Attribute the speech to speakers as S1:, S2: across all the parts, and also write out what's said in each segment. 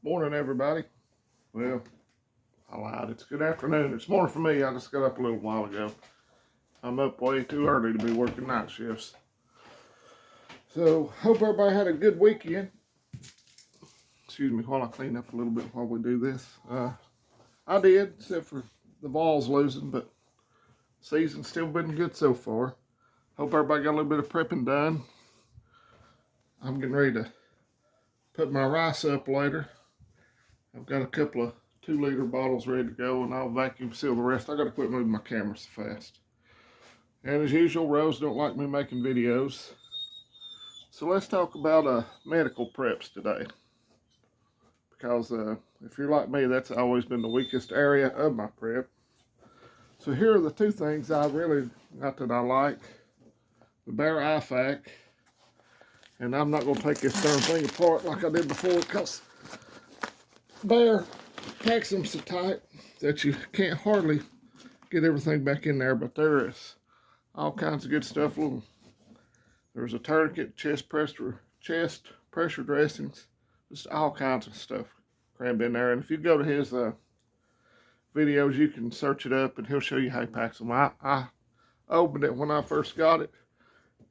S1: Morning, everybody. Well, I lied. It's good afternoon. It's morning for me. I just got up a little while ago. I'm up way too early to be working night shifts. So, hope everybody had a good weekend. Excuse me while I clean up a little bit while we do this. I did, except for the Vols losing, but season's still been good so far. Hope everybody got a little bit of prepping done. I'm getting ready to put my rice up later. I've got a couple of 2-liter bottles ready to go, and I'll vacuum seal the rest. I got to quit moving my camera so fast. And as usual, Rose don't like me making videos. So let's talk about medical preps today. Because if you're like me, that's always been the weakest area of my prep. So here are the two things I really got that I like. The Bear IFAC. And I'm not going to take this darn thing apart like I did before, because Bear packs them so tight that you can't hardly get everything back in there. But there is all kinds of good stuff. There's a tourniquet, chest pressure dressings, just all kinds of stuff crammed in there. And if you go to his videos, you can search it up and he'll show you how he packs them. I opened it when I first got it,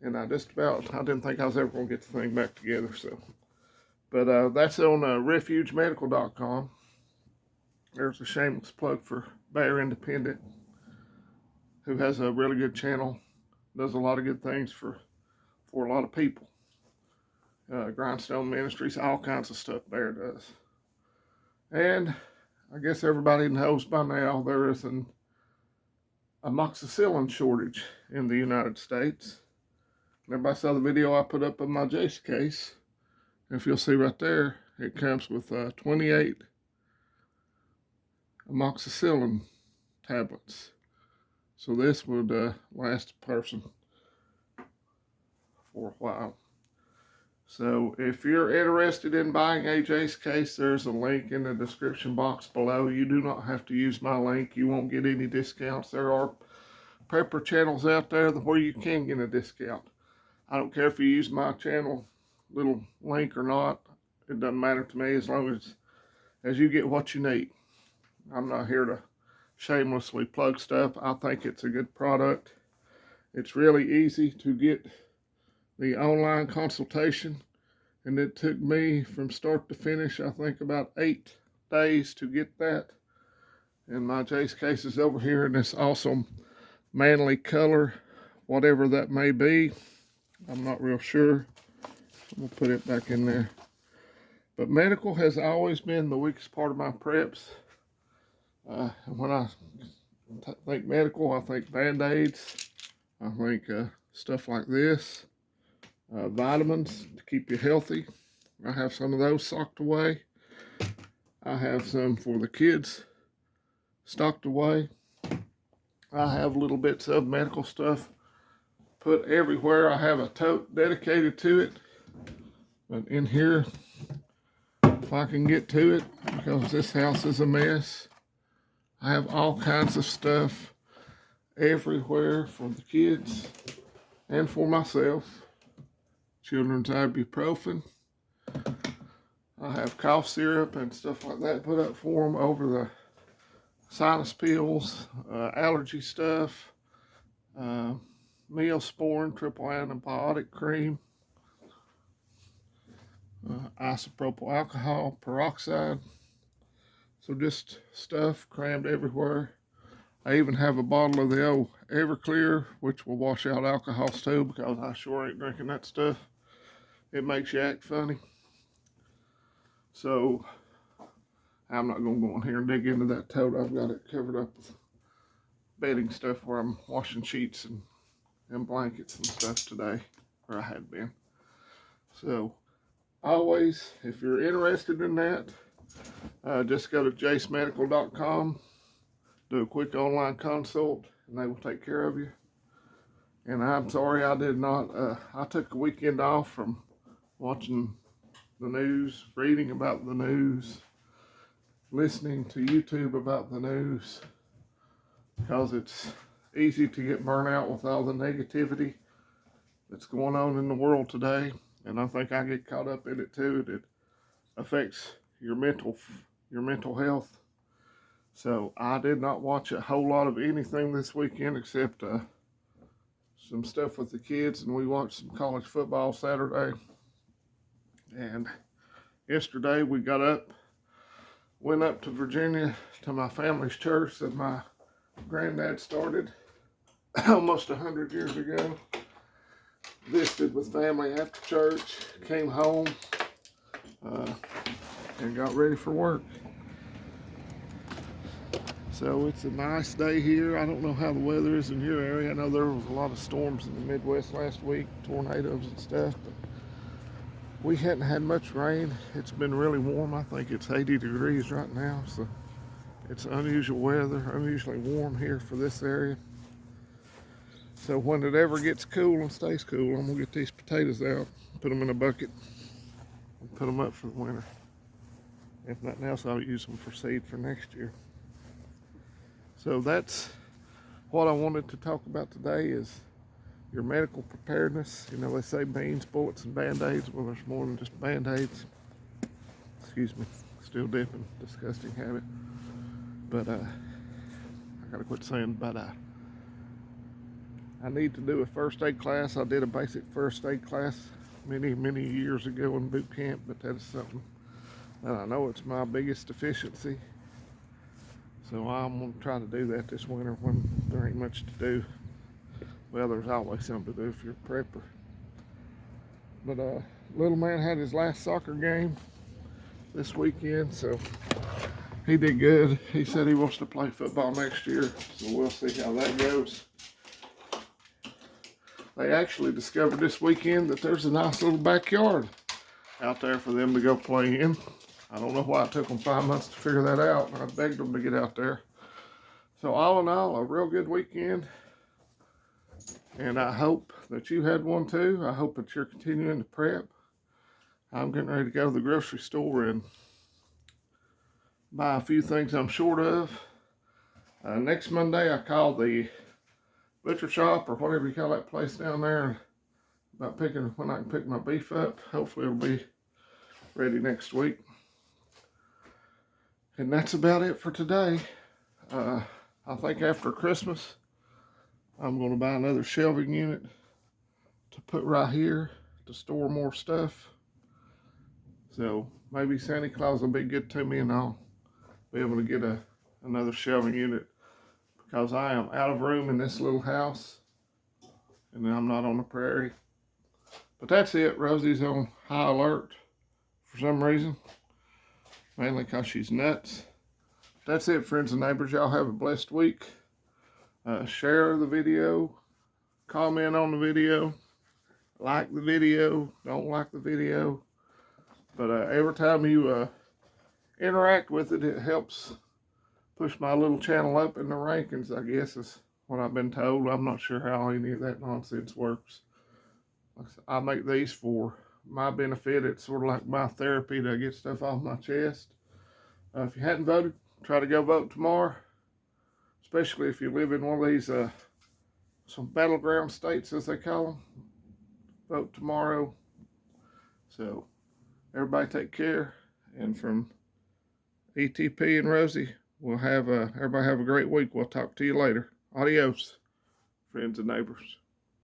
S1: and I didn't think I was ever going to get the thing back together. So, but that's on refugemedical.com. There's a shameless plug for Bear Independent, who has a really good channel, does a lot of good things for a lot of people. Grindstone Ministries, all kinds of stuff Bear does. And I guess everybody knows by now there is an amoxicillin shortage in the United States. Everybody saw the video I put up of my Jace case. If you'll see right there, it comes with 28 amoxicillin tablets. So this would last a person for a while. So if you're interested in buying a Jace case, there's a link in the description box below. You do not have to use my link. You won't get any discounts. There are prepper channels out there where you can get a discount. I don't care if you use my channel little link or not. It doesn't matter to me as long as you get what you need. I'm not here to shamelessly plug stuff. I think it's a good product. It's really easy to get the online consultation, and it took me from start to finish, I think about 8 days to get that. And my Jace case is over here in this awesome manly color, whatever that may be. I'm not real sure. I'm gonna put it back in there. But medical has always been the weakest part of my preps. When I think medical, I think Band-Aids. I think stuff like this. Vitamins to keep you healthy. I have some of those socked away. I have some for the kids stocked away. I have little bits of medical stuff put everywhere. I have a tote dedicated to it. But in here, if I can get to it, because this house is a mess, I have all kinds of stuff everywhere for the kids and for myself. Children's ibuprofen. I have cough syrup and stuff like that put up for them over the sinus pills, allergy stuff, Neosporin triple antibiotic cream, isopropyl alcohol peroxide. So just stuff crammed everywhere. I even have a bottle of the old Everclear, which will wash out alcohols too, because I sure ain't drinking that stuff. It makes you act funny. So I'm not going to go in here and dig into that tote. I've got it covered up with bedding stuff where I'm washing sheets and blankets and stuff today, or I had been. So always, if you're interested in that, just go to jacemedical.com, do a quick online consult, and they will take care of you. And I'm sorry I did not, I took a weekend off from watching the news, reading about the news, listening to YouTube about the news, because it's easy to get burnt out with all the negativity that's going on in the world today. And I think I get caught up in it too. It affects your mental health. So I did not watch a whole lot of anything this weekend except some stuff with the kids, and we watched some college football Saturday. And yesterday we got up, went up to Virginia to my family's church that my granddad started almost 100 years ago. Visited with family after church, came home, and got ready for work. So it's a nice day here. I don't know how the weather is in your area. I know there was a lot of storms in the Midwest last week, tornadoes and stuff, but we hadn't had much rain. It's been really warm. I think it's 80 degrees right now, so it's unusual weather, unusually warm here for this area. So when it ever gets cool and stays cool, I'm gonna get these potatoes out, put them in a bucket, and put them up for the winter. If nothing else, I'll use them for seed for next year. So that's what I wanted to talk about today, is your medical preparedness. You know, they say beans, bullets, and Band-Aids. Well, there's more than just Band-Aids. Excuse me, still dipping, disgusting habit. But I gotta quit saying but I need to do a first aid class. I did a basic first aid class many years ago in boot camp, but that is something that I know it's my biggest deficiency. So I'm gonna try to do that this winter when there ain't much to do. Well, there's always something to do if you're a prepper. But little man had his last soccer game this weekend, so he did good. He said he wants to play football next year, so we'll see how that goes. They actually discovered this weekend that there's a nice little backyard out there for them to go play in. I don't know why it took them 5 months to figure that out. I begged them to get out there. So all in all, a real good weekend. And I hope that you had one too. I hope that you're continuing to prep. I'm getting ready to go to the grocery store and buy a few things I'm short of. Next Monday, I called the butcher shop, or whatever you call that place down there, about picking when I can pick my beef up. Hopefully it'll be ready next week. And that's about it for today. I think after Christmas, I'm going to buy another shelving unit to put right here to store more stuff. So maybe Santa Claus will be good to me and I'll be able to get another shelving unit, because I am out of room in this little house and I'm not on the prairie. But that's it. Rosie's on high alert for some reason, mainly because she's nuts. That's it, friends and neighbors. Y'all have a blessed week. Share the video, comment on the video, like the video, don't like the video. But every time you interact with it, it helps push my little channel up in the rankings, I guess is what I've been told. I'm not sure how any of that nonsense works. I make these for my benefit. It's sort of like my therapy to get stuff off my chest. If you hadn't voted, try to go vote tomorrow, especially if you live in one of these some battleground states, as they call them. Vote tomorrow. So everybody take care, and from ETP and Rosie, everybody have a great week. We'll talk to you later. Adios, friends and neighbors.